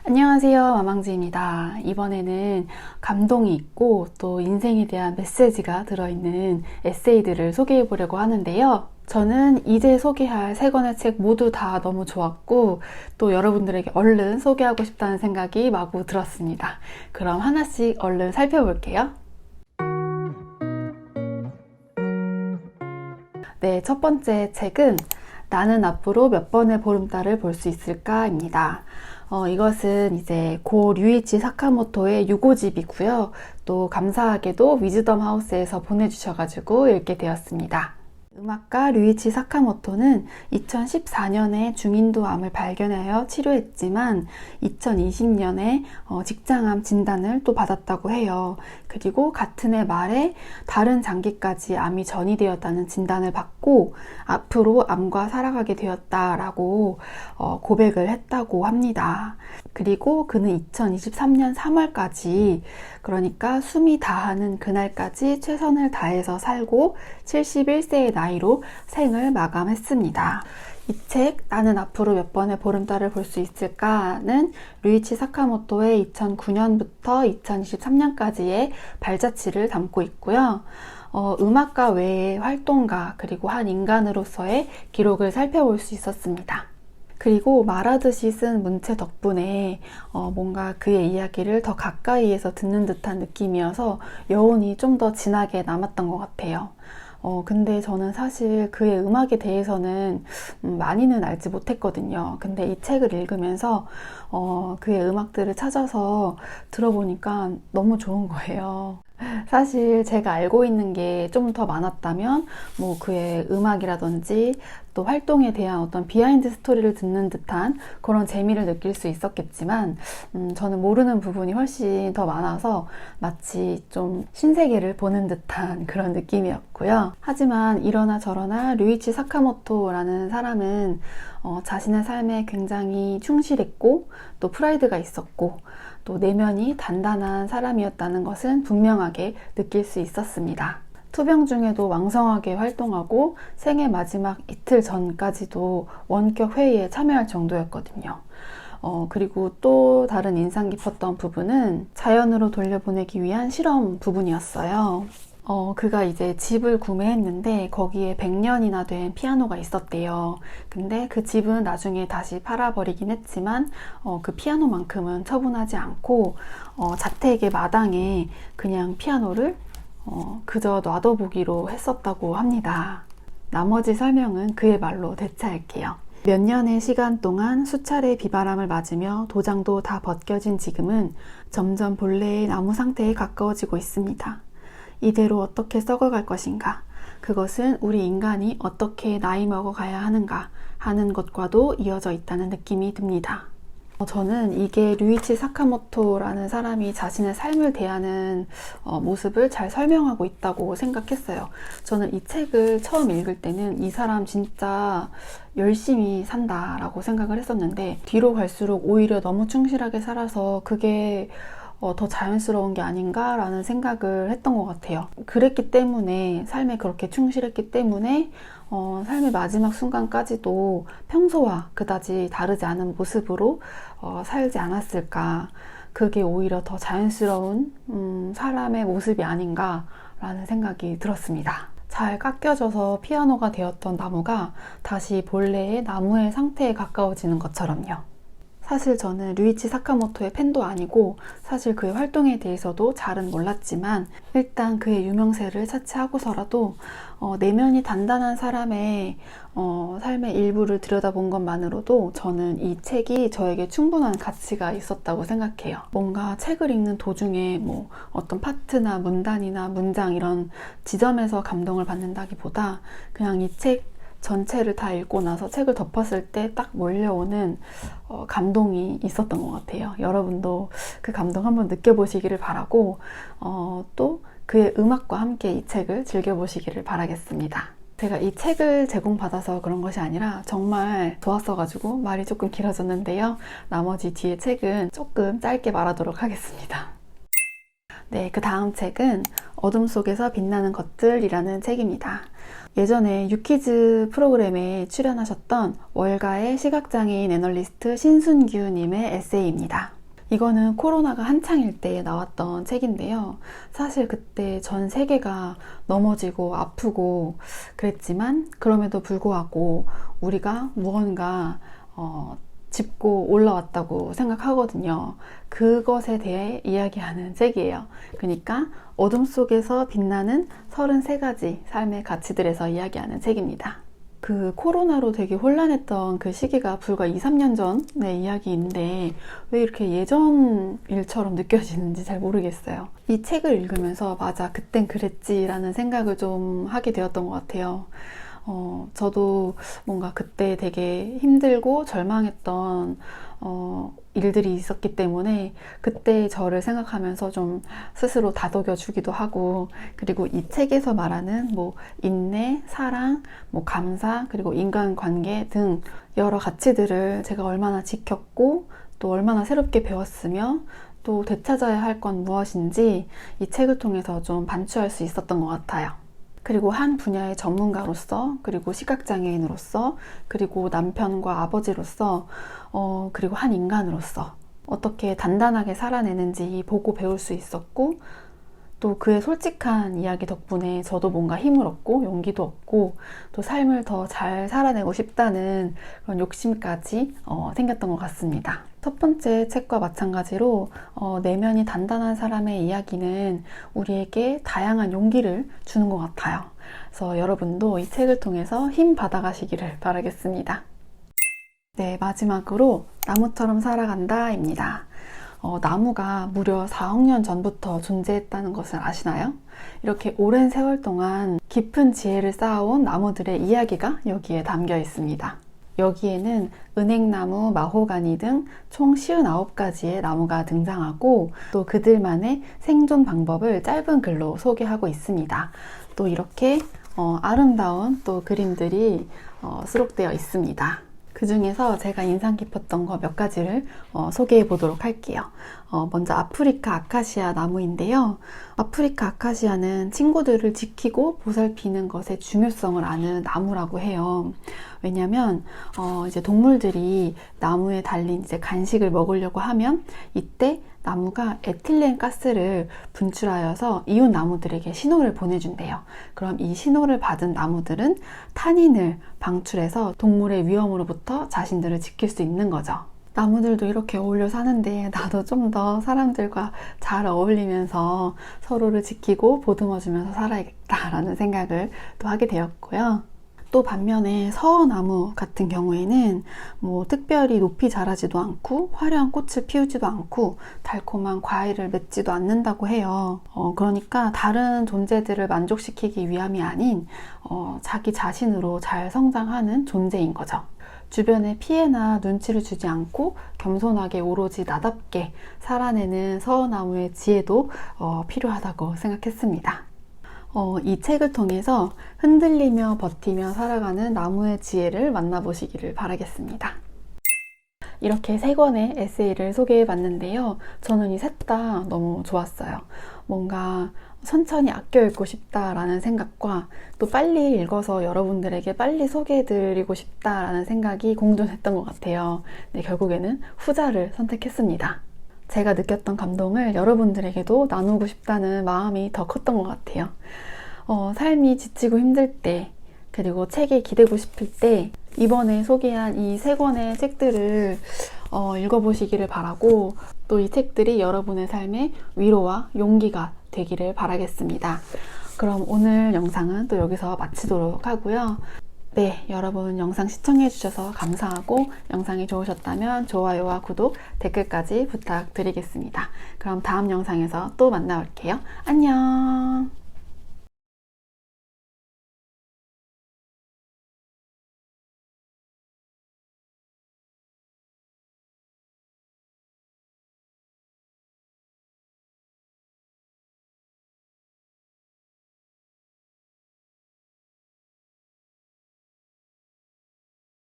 안녕하세요, 마망지입니다. 이번에는 감동이 있고 또 인생에 대한 메시지가 들어있는 에세이들을 소개해 보려고 하는데요. 저는 이제 소개할 세 권의 책 모두 다 너무 좋았고 또 여러분들에게 얼른 소개하고 싶다는 생각이 마구 들었습니다. 그럼 하나씩 얼른 살펴볼게요. 네, 첫 번째 책은 나는 앞으로 몇 번의 보름달을 볼 수 있을까입니다. 이것은 이제 고 류이치 사카모토의 유고집이고요. 또 감사하게도 위즈덤 하우스에서 보내주셔가지고 읽게 되었습니다. 음악가 류이치 사카모토는 2014년에 중인도암을 발견하여 치료했지만 2020년에 직장암 진단을 또 받았다고 해요. 그리고 같은 해 말에 다른 장기까지 암이 전이되었다는 진단을 받고 앞으로 암과 살아가게 되었다라고 고백을 했다고 합니다. 그리고 그는 2023년 3월까지, 그러니까 숨이 다하는 그날까지 최선을 다해서 살고 71세의 나이로 생을 마감했습니다. 이 책 나는 앞으로 몇 번의 보름달을 볼 수 있을까는 류이치 사카모토의 2009년부터 2023년까지의 발자취를 담고 있고요. 음악가 외의 활동가 그리고 한 인간으로서의 기록을 살펴볼 수 있었습니다. 그리고 말하듯이 쓴 문체 덕분에 뭔가 그의 이야기를 더 가까이에서 듣는 듯한 느낌이어서 여운이 좀 더 진하게 남았던 것 같아요. 근데 저는 사실 그의 음악에 대해서는 많이는 알지 못했거든요. 근데 이 책을 읽으면서 그의 음악들을 찾아서 들어보니까 너무 좋은 거예요. 사실 제가 알고 있는 게 좀 더 많았다면 뭐 그의 음악이라든지 또 활동에 대한 어떤 비하인드 스토리를 듣는 듯한 그런 재미를 느낄 수 있었겠지만 저는 모르는 부분이 훨씬 더 많아서 마치 좀 신세계를 보는 듯한 그런 느낌이었고요. 하지만 이러나 저러나 류이치 사카모토라는 사람은 자신의 삶에 굉장히 충실했고 또 프라이드가 있었고 또 내면이 단단한 사람이었다는 것은 분명하게 느낄 수 있었습니다. 투병 중에도 왕성하게 활동하고 생애 마지막 이틀 전까지도 원격 회의에 참여할 정도였거든요. 그리고 또 다른 인상 깊었던 부분은 자연으로 돌려보내기 위한 실험 부분이었어요. 그가 이제 집을 구매했는데 거기에 100년이나 된 피아노가 있었대요. 근데 그 집은 나중에 다시 팔아버리긴 했지만 그 피아노만큼은 처분하지 않고 자택의 마당에 그냥 피아노를 그저 놔둬보기로 했었다고 합니다. 나머지 설명은 그의 말로 대체할게요. 몇 년의 시간 동안 수차례 비바람을 맞으며 도장도 다 벗겨진 지금은 점점 본래의 나무 상태에 가까워지고 있습니다. 이대로 어떻게 썩어갈 것인가? 그것은 우리 인간이 어떻게 나이 먹어가야 하는가 하는 것과도 이어져 있다는 느낌이 듭니다. 저는 이게 류이치 사카모토라는 사람이 자신의 삶을 대하는 모습을 잘 설명하고 있다고 생각했어요. 저는 이 책을 처음 읽을 때는 이 사람 진짜 열심히 산다라고 생각을 했었는데 뒤로 갈수록 오히려 너무 충실하게 살아서 그게 더 자연스러운 게 아닌가라는 생각을 했던 것 같아요. 그랬기 때문에 삶에 그렇게 충실했기 때문에 삶의 마지막 순간까지도 평소와 그다지 다르지 않은 모습으로 살지 않았을까. 그게 오히려 더 자연스러운 사람의 모습이 아닌가라는 생각이 들었습니다. 잘 깎여져서 피아노가 되었던 나무가 다시 본래의 나무의 상태에 가까워지는 것처럼요. 사실 저는 류이치 사카모토의 팬도 아니고 사실 그의 활동에 대해서도 잘은 몰랐지만 일단 그의 유명세를 차치하고서라도 내면이 단단한 사람의 삶의 일부를 들여다본 것만으로도 저는 이 책이 저에게 충분한 가치가 있었다고 생각해요. 뭔가 책을 읽는 도중에 뭐 어떤 파트나 문단이나 문장 이런 지점에서 감동을 받는다기보다 그냥 이 책 전체를 다 읽고 나서 책을 덮었을 때 딱 몰려오는 감동이 있었던 것 같아요. 여러분도 그 감동 한번 느껴보시기를 바라고 또 그의 음악과 함께 이 책을 즐겨보시기를 바라겠습니다. 제가 이 책을 제공받아서 그런 것이 아니라 정말 좋았어가지고 말이 조금 길어졌는데요. 나머지 뒤에 책은 조금 짧게 말하도록 하겠습니다. 네, 그 다음 책은 어둠 속에서 빛나는 것들이라는 책입니다. 예전에 유퀴즈 프로그램에 출연하셨던 월가의 시각장애인 애널리스트 신순규님의 에세이입니다. 이거는 코로나가 한창일 때 나왔던 책인데요. 사실 그때 전 세계가 넘어지고 아프고 그랬지만 그럼에도 불구하고 우리가 무언가 짚고 올라왔다고 생각하거든요. 그것에 대해 이야기하는 책이에요. 그러니까 어둠 속에서 빛나는 33가지 삶의 가치들에서 이야기하는 책입니다. 그 코로나로 되게 혼란했던 그 시기가 불과 2, 3년 전의 이야기인데 왜 이렇게 예전 일처럼 느껴지는지 잘 모르겠어요. 이 책을 읽으면서 맞아, 그땐 그랬지라는 생각을 좀 하게 되었던 것 같아요. 저도 뭔가 그때 되게 힘들고 절망했던 일들이 있었기 때문에 그때 저를 생각하면서 좀 스스로 다독여 주기도 하고, 그리고 이 책에서 말하는 뭐 인내, 사랑, 뭐 감사, 그리고 인간관계 등 여러 가치들을 제가 얼마나 지켰고 또 얼마나 새롭게 배웠으며 또 되찾아야 할 건 무엇인지 이 책을 통해서 좀 반추할 수 있었던 것 같아요. 그리고 한 분야의 전문가로서, 그리고 시각장애인으로서, 그리고 남편과 아버지로서, 그리고 한 인간으로서 어떻게 단단하게 살아내는지 보고 배울 수 있었고, 또 그의 솔직한 이야기 덕분에 저도 뭔가 힘을 얻고 용기도 얻고 또 삶을 더 잘 살아내고 싶다는 그런 욕심까지 생겼던 것 같습니다. 첫 번째 책과 마찬가지로 내면이 단단한 사람의 이야기는 우리에게 다양한 용기를 주는 것 같아요. 그래서 여러분도 이 책을 통해서 힘 받아가시기를 바라겠습니다. 네, 마지막으로 나무처럼 살아간다입니다. 나무가 무려 4억 년 전부터 존재했다는 것을 아시나요? 이렇게 오랜 세월 동안 깊은 지혜를 쌓아온 나무들의 이야기가 여기에 담겨 있습니다. 여기에는 은행나무, 마호가니 등 총 59가지의 나무가 등장하고 또 그들만의 생존 방법을 짧은 글로 소개하고 있습니다. 또 이렇게 아름다운 또 그림들이 수록되어 있습니다. 그 중에서 제가 인상 깊었던 거 몇 가지를 소개해 보도록 할게요. 먼저 아프리카 아카시아 나무인데요. 아프리카 아카시아는 친구들을 지키고 보살피는 것의 중요성을 아는 나무라고 해요. 왜냐면 이제 동물들이 나무에 달린 이제 간식을 먹으려고 하면 이때 나무가 에틸렌 가스를 분출하여서 이웃 나무들에게 신호를 보내준대요. 그럼 이 신호를 받은 나무들은 탄닌을 방출해서 동물의 위험으로부터 자신들을 지킬 수 있는 거죠. 나무들도 이렇게 어울려 사는데 나도 좀 더 사람들과 잘 어울리면서 서로를 지키고 보듬어주면서 살아야겠다라는 생각을 또 하게 되었고요. 또 반면에 서어나무 같은 경우에는 뭐 특별히 높이 자라지도 않고 화려한 꽃을 피우지도 않고 달콤한 과일을 맺지도 않는다고 해요. 그러니까 다른 존재들을 만족시키기 위함이 아닌 자기 자신으로 잘 성장하는 존재인 거죠. 주변에 피해나 눈치를 주지 않고 겸손하게 오로지 나답게 살아내는 서어나무의 지혜도 필요하다고 생각했습니다. 이 책을 통해서 흔들리며 버티며 살아가는 나무의 지혜를 만나보시기를 바라겠습니다. 이렇게 3권의 에세이를 소개해 봤는데요. 저는 이 셋 다 너무 좋았어요. 뭔가 천천히 아껴 읽고 싶다라는 생각과 또 빨리 읽어서 여러분들에게 빨리 소개해 드리고 싶다라는 생각이 공존했던 것 같아요. 네, 결국에는 후자를 선택했습니다. 제가 느꼈던 감동을 여러분들에게도 나누고 싶다는 마음이 더 컸던 것 같아요. 삶이 지치고 힘들 때, 그리고 책에 기대고 싶을 때 이번에 소개한 이 3권의 책들을 읽어보시기를 바라고, 또 이 책들이 여러분의 삶의 위로와 용기가 되기를 바라겠습니다. 그럼 오늘 영상은 또 여기서 마치도록 하고요. 네, 여러분 영상 시청해주셔서 감사하고 영상이 좋으셨다면 좋아요와 구독, 댓글까지 부탁드리겠습니다. 그럼 다음 영상에서 또 만나볼게요. 안녕!